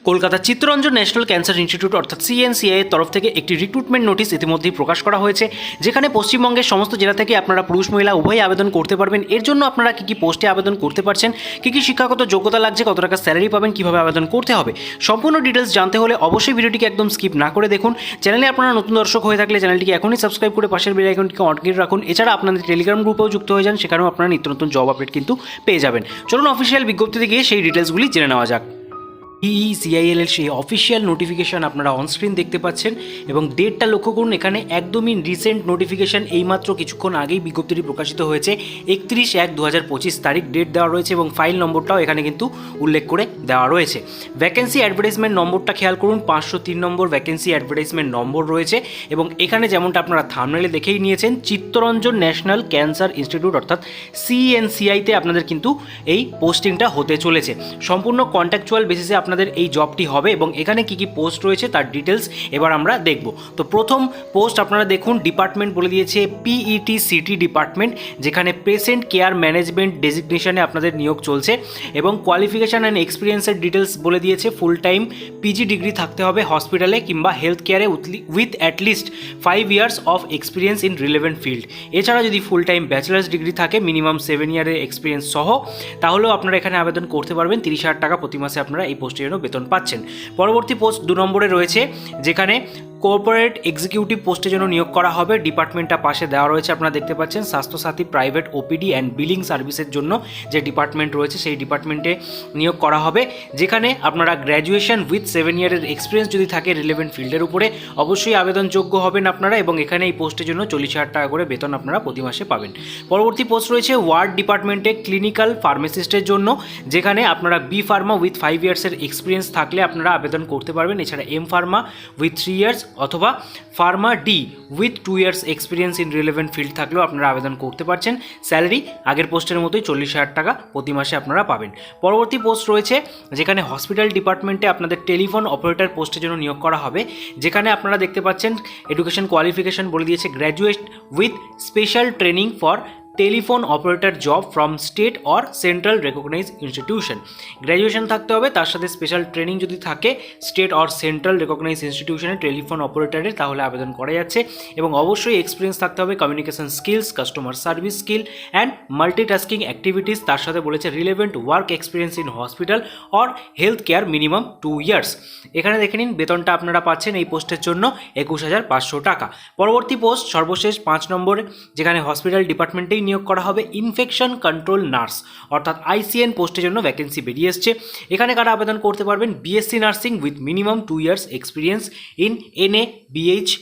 Kolkata Chittaranjan national cancer institute অর্থাৎ CNCI এর তরফ থেকে একটি রিক্রুটমেন্ট নোটিশ ইতিমধ্যেই প্রকাশ করা হয়েছে, যেখানে পশ্চিমবঙ্গের সমস্ত জেলা থেকে আপনারা পুরুষ মহিলা উভয়ই আবেদন করতে পারবেন। এর জন্য আপনারা কী কী পোস্টে আবেদন করতে পারছেন, কী কী শিক্ষাগত যোগ্যতা লাগছে, কত টাকা স্যালারি পাবেন, কীভাবে আবেদন করতে হবে, সম্পূর্ণ ডিটেলস জানতে হলে অবশ্যই ভিডিওটিকে একদম স্কিপ না করে দেখুন। চ্যানেলে আপনারা নতুন দর্শক হয়ে থাকলে চ্যানেলটিকে এখনই সাবস্ক্রাইব করে পাশের বেল আইকনটিকে অন করে রাখুন। এছাড়া আপনাদের টেলিগ্রাম গ্রুপেও যুক্ত হয়ে যান, সেখানেও আপনারা নিত্য নতুন জব আপডেট কিন্তু পেয়ে যাবেন। চলুন অফিসিয়াল বিজ্ঞপ্তিতে গিয়ে সেই ডিটেলসগুলি জেনে নেওয়া যাক। সিআইএল এর সেই অফিসিয়াল নোটিফিকেশান আপনারা অনস্ক্রিন দেখতে পাচ্ছেন এবং ডেটটা লক্ষ্য করুন, এখানে একদমই রিসেন্ট নোটিফিকেশান, এইমাত্র কিছুক্ষণ আগেই বিজ্ঞপ্তিটি প্রকাশিত হয়েছে। 31/1/2025 তারিখ ডেট দেওয়া রয়েছে এবং ফাইল নম্বরটাও এখানে কিন্তু উল্লেখ করে দেওয়া রয়েছে। ভ্যাকেন্সি অ্যাডভার্টাইজমেন্ট নম্বরটা খেয়াল করুন, 503 নম্বর ভ্যাকেন্সি অ্যাডভার্টাইজমেন্ট নম্বর রয়েছে এবং এখানে যেমনটা আপনারা থাম্বনেলে দেখেই নিয়েছেন, চিত্তরঞ্জন ন্যাশনাল ক্যান্সার ইনস্টিটিউট অর্থাৎ সিএনসিআইতে আপনাদের কিন্তু এই পোস্টিংটা হতে চলেছে। সম্পূর্ণ কন্ট্রাকচুয়াল বেসিসে আপনাদের এই জবটি হবে এবং এখানে কি কি পোস্ট রয়েছে তার ডিটেলস এবার আমরা দেখব। তো প্রথম পোস্ট আপনারা দেখুন, ডিপার্টমেন্ট বলে দিয়েছে পিইটি সিটি ডিপার্টমেন্ট, যেখানে পেশেন্ট কেয়ার ম্যানেজমেন্ট ডেজিগনেশনে আপনাদের নিয়োগ চলছে এবং কোয়ালিফিকেশান অ্যান্ড এক্সপিরিয়েন্সের ডিটেলস বলে দিয়েছে। ফুল টাইম পিজি ডিগ্রি থাকতে হবে হসপিটালে কিংবা হেলথ কেয়ারে with at least 5 years of experience in relevant field. এছাড়া যদি ফুল টাইম ব্যাচেলার্স ডিগ্রি থাকে মিনিমাম 7 ইয়ারের এক্সপিরিয়েন্স সহ, তাহলেও আপনারা এখানে আবেদন করতে পারবেন। 30,000 টাকা প্রতি মাসে আপনারা এই পোস্টের জন্য বেতন পাচ্ছেন। পরবর্তী পোস্ট 2 নম্বরে রয়েছে, যেখানে কর্পোরেট এক্সিকিউটিভ পোস্টের জন্য নিয়োগ করা হবে। ডিপার্টমেন্টটা পাশে দেওয়া রয়েছে, আপনারা দেখতে পাচ্ছেন। Swasthyasathi private OPD and billing সার্ভিসের জন্য যে ডিপার্টমেন্ট রয়েছে সেই ডিপার্টমেন্টে নিয়োগ করা হবে, যেখানে আপনারা গ্র্যাজুয়েশন উইথ 7 ইয়ারের এক্সপিরিয়েন্স যদি থাকে রিলেভেন্ট ফিল্ডের উপরে, অবশ্যই আবেদনযোগ্য হবেন আপনারা এবং এখানে এই পোস্টের জন্য 40,000 টাকা করে বেতন আপনারা প্রতি মাসে পাবেন। পরবর্তী পোস্ট রয়েছে ওয়ার্ড ডিপার্টমেন্টে ক্লিনিক্যাল ফার্মাসিস্টের জন্য, যেখানে আপনারা বি ফার্মা উইথ 5 ইয়ার্সের এক্সপিরিয়েন্স থাকলে আপনারা আবেদন করতে পারবেন। এছাড়া এম ফার্মা উইথ 3 ইয়ার্স অথবা Pharma D with 2 years experience in relevant field থাকলেও আপনারা আবেদন করতে পারছেন। স্যালারি আগের পোস্টের মতোই 40,000 টাকা প্রতি মাসে আপনারা পাবেন। পরবর্তী পোস্ট রয়েছে, যেখানে হসপিটাল ডিপার্টমেন্টে আপনাদের টেলিফোন অপারেটর পোস্টের জন্য নিয়োগ করা হবে, যেখানে আপনারা দেখতে পাচ্ছেন এডুকেশন কোয়ালিফিকেশন বলে দিয়েছে graduate with special training for telephone operator job from state or central recognise institution. Graduation থাকতে হবে, তার সাথে স্পেশাল ট্রেনিং যদি থাকে স্টেট অর সেন্ট্রাল রেকগনাইজ ইনস্টিটিউশনে টেলিফোন অপারেটরের, তাহলে আবেদন করা যাচ্ছে এবং অবশ্যই এক্সপিরিয়েন্স থাকতে হবে communication skills, customer service skill and multitasking activities. তার সাথে বলেছে relevant work experience in hospital or health care minimum 2 years. এখানে দেখে নিন বেতনটা আপনারা পাচ্ছেন এই পোস্টের জন্য 21,500 টাকা। পরবর্তী পোস্ট সর্বশেষ 5 নম্বরে, যেখানে হসপিটাল ডিপার্টমেন্টেই নিয়োগ করা হবে ইনফেকশন কন্ট্রোল নার্স অর্থাৎ আইসিএন পোস্টের জন্য ভ্যাকেন্সি বেরিয়ে এসছে। এখানে কারা আবেদন করতে পারবেন, BSc nursing with minimum 2 years experience in NABH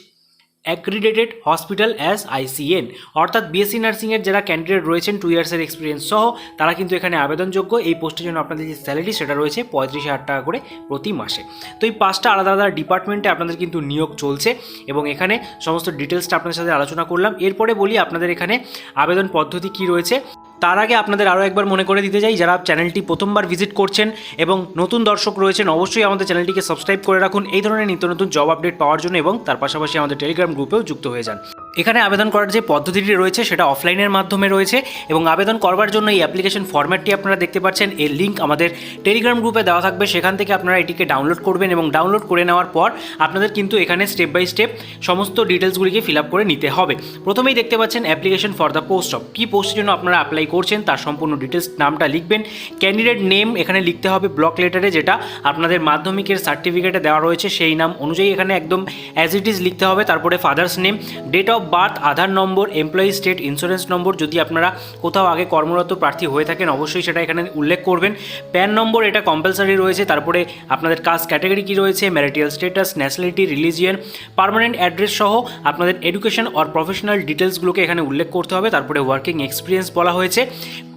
accredited hospital as ICN, অর্থাৎ বিএসসি নার্সিংয়ের যারা ক্যান্ডিডেট রয়েছেন 2 ইয়ার্সের এক্সপিরিয়েন্স সহ, তারা কিন্তু এখানে আবেদনযোগ্য। এই পোস্টের জন্য আপনাদের যে স্যালারি সেটা রয়েছে 35,000 টাকা করে প্রতি মাসে। তো এই 5টা আলাদা আলাদা ডিপার্টমেন্টে আপনাদের কিন্তু নিয়োগ চলছে এবং এখানে সমস্ত ডিটেলসটা আপনাদের সাথে আলোচনা করলাম। এরপরে বলি আপনাদের এখানে আবেদন পদ্ধতি কী রয়েছে। তার আগে আপনাদের আরও একবার মনে করে দিতে চাই, যারা চ্যানেলটি প্রথমবার ভিজিট করছেন এবং নতুন দর্শক রয়েছেন, অবশ্যই আমাদের চ্যানেলটিকে সাবস্ক্রাইব করে রাখুন এই ধরনের নিত্য নতুন জব আপডেট পাওয়ার জন্য এবং তার পাশাপাশি আমাদের টেলিগ্রাম গ্রুপেও যুক্ত হয়ে যান। এখানে আবেদন করার যে পদ্ধতিটি রয়েছে সেটা অফলাইনের মাধ্যমে রয়েছে এবং আবেদন করবার জন্য এই অ্যাপ্লিকেশন ফরম্যাটটি আপনারা দেখতে পাচ্ছেন, এর লিঙ্ক আমাদের টেলিগ্রাম গ্রুপে দেওয়া থাকবে, সেখান থেকে আপনারা এটিকে ডাউনলোড করবেন এবং ডাউনলোড করে নেওয়ার পর আপনাদের কিন্তু এখানে স্টেপ বাই স্টেপ সমস্ত ডিটেলসগুলিকে ফিল আপ করে নিতে হবে। প্রথমেই দেখতে পাচ্ছেন application for the post of, কী পোস্টের জন্য আপনারা অ্যাপ্লাই করছেন তার সম্পূর্ণ ডিটেলস, নামটা লিখবেন। ক্যান্ডিডেট নেম এখানে লিখতে হবে ব্লক লেটারে, যেটা আপনাদের মাধ্যমিকের সার্টিফিকেটে দেওয়া রয়েছে সেই নাম অনুযায়ী এখানে একদম অ্যাজ ইট ইজ লিখতে হবে। তারপরে father's name, date of birth, Aadhaar number, employee state insurance number, যদি আপনারা কোথাও আগে কর্মরত প্রার্থী হয়ে থাকেন অবশ্যই সেটা এখানে উল্লেখ করবেন। প্যান নম্বর এটা কম্পালসারি রয়েছে। তারপরে আপনাদের কাস্ট ক্যাটাগরি কী রয়েছে, marital status, nationality, religion, permanent address সহ আপনাদের এডুকেশন অর প্রফেশনাল ডিটেলসগুলোকে এখানে উল্লেখ করতে হবে। তারপরে ওয়ার্কিং এক্সপিরিয়েন্স বলা হয়েছে,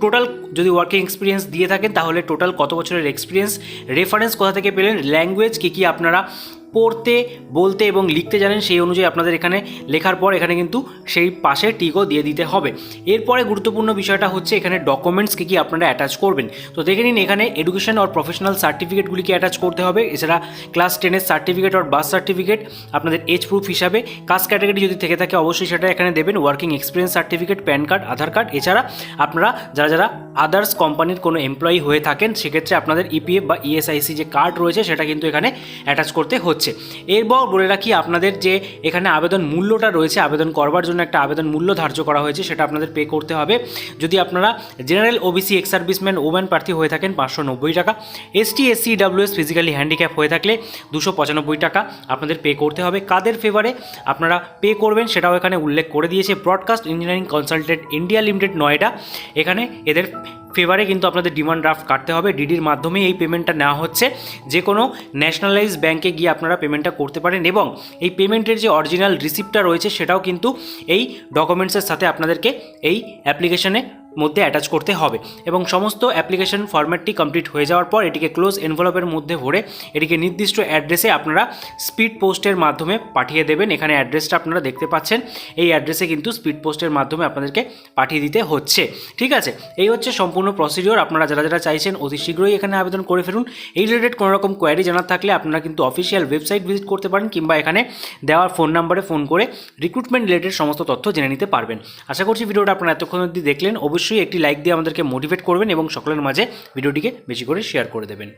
টোটাল যদি ওয়ার্কিং এক্সপিরিয়েন্স দিয়ে থাকেন তাহলে টোটাল কত বছরের এক্সপিরিয়েন্স, রেফারেন্স কোথা থেকে পেলেন, ল্যাঙ্গুয়েজ কী কী আপনারা পড়তে বলতে এবং লিখতে জানেন সেই অনুযায়ী আপনাদের এখানে লেখার পর এখানে কিন্তু সেই পাশে টিকও দিয়ে দিতে হবে। এরপরে গুরুত্বপূর্ণ বিষয়টা হচ্ছে এখানে ডকুমেন্টস কী আপনারা অ্যাটাচ করবেন। তো দেখে নিন, এখানে এডুকেশন আর প্রফেশনাল সার্টিফিকেটগুলিকে অ্যাটাচ করতে হবে। এছাড়া ক্লাস 10-এর সার্টিফিকেট আর বার্থ সার্টিফিকেট, আপনাদের এজ প্রুফ হিসাবে কাস্ট ক্যাটাগরি যদি থেকে থাকে অবশ্যই সেটা এখানে দেবেন, working experience certificate, PAN card, Aadhaar card. এছাড়া আপনারা যারা আদার্স কোম্পানির কোনো এমপ্লয়ি হয়ে থাকেন সেক্ষেত্রে আপনাদের ইপিএফ বা ইএসআইসি যে কার্ড রয়েছে সেটা কিন্তু এখানে অ্যাটাচ করতে হচ্ছে। এরপর বলে রাখি, আপনাদের যে এখানে আবেদন মূল্যটা রয়েছে, আবেদন করবার জন্য একটা আবেদন মূল্য ধার্য করা হয়েছে, সেটা আপনাদের পে করতে হবে। যদি আপনারা general OBC ex serviceman woman প্রার্থী হয়ে থাকেন 590 টাকা, ST SC EWS physically handicap হয়ে থাকলে 295 টাকা আপনাদের পে করতে হবে। কাদের ফেভারে আপনারা পে করবেন সেটাও এখানে উল্লেখ করে দিয়েছে। Broadcast engineering consultant India limited Noida, এখানে এদের ফেভারে কিন্তু আপনাদের ডিমান্ড ড্রাফট কাটতে হবে। ডিডির মাধ্যমে এই পেমেন্টটা নেওয়া হচ্ছে। যে কোনো ন্যাশনালাইজ ব্যাংকে গিয়ে আপনারা পেমেন্টটা করতে পারেন এবং এই পেমেন্টের যে অরিজিনাল রিসিপ্টটা রয়েছে সেটাও কিন্তু এই ডকুমেন্টসের সাথে আপনাদেরকে এই অ্যাপ্লিকেশনে মধ্যে অ্যাটাচ করতে হবে। এবং সমস্ত অ্যাপ্লিকেশন ফরম্যাটটি কমপ্লিট হয়ে যাওয়ার পর এটিকে ক্লোজ এনভেলপের মধ্যে ভরে এটিকে নির্দিষ্ট অ্যাড্রেসে আপনারা স্পিড পোস্টের মাধ্যমে পাঠিয়ে দেবেন। এখানে অ্যাড্রেসটা আপনারা দেখতে পাচ্ছেন, এই অ্যাড্রেসে কিন্তু স্পিড পোস্টের মাধ্যমে আপনাদেরকে পাঠিয়ে দিতে হচ্ছে। ঠিক আছে, এই হচ্ছে সম্পূর্ণ প্রসিডিওর। আপনারা যারা চাইছেন অতি শীঘ্রই এখানে আবেদন করে ফেলুন। এই রিলেটেড কোনো রকম কোয়ারি জানার থাকলে আপনারা কিন্তু অফিসিয়াল ওয়েবসাইট ভিজিট করতে পারেন কিংবা এখানে দেওয়ার ফোন নাম্বারে ফোন করে রিক্রুটমেন্ট রিলেটেড সমস্ত তথ্য জেনে নিতে পারবেন। আশা করছি ভিডিওটা আপনারা এতক্ষণ অবধি দেখলেন। অবশ্যই একটি লাইক দিয়ে আমাদেরকে মোটিভেট করবেন এবং সকলের মাঝে ভিডিওটিকে বেশি করে শেয়ার করে দেবেন।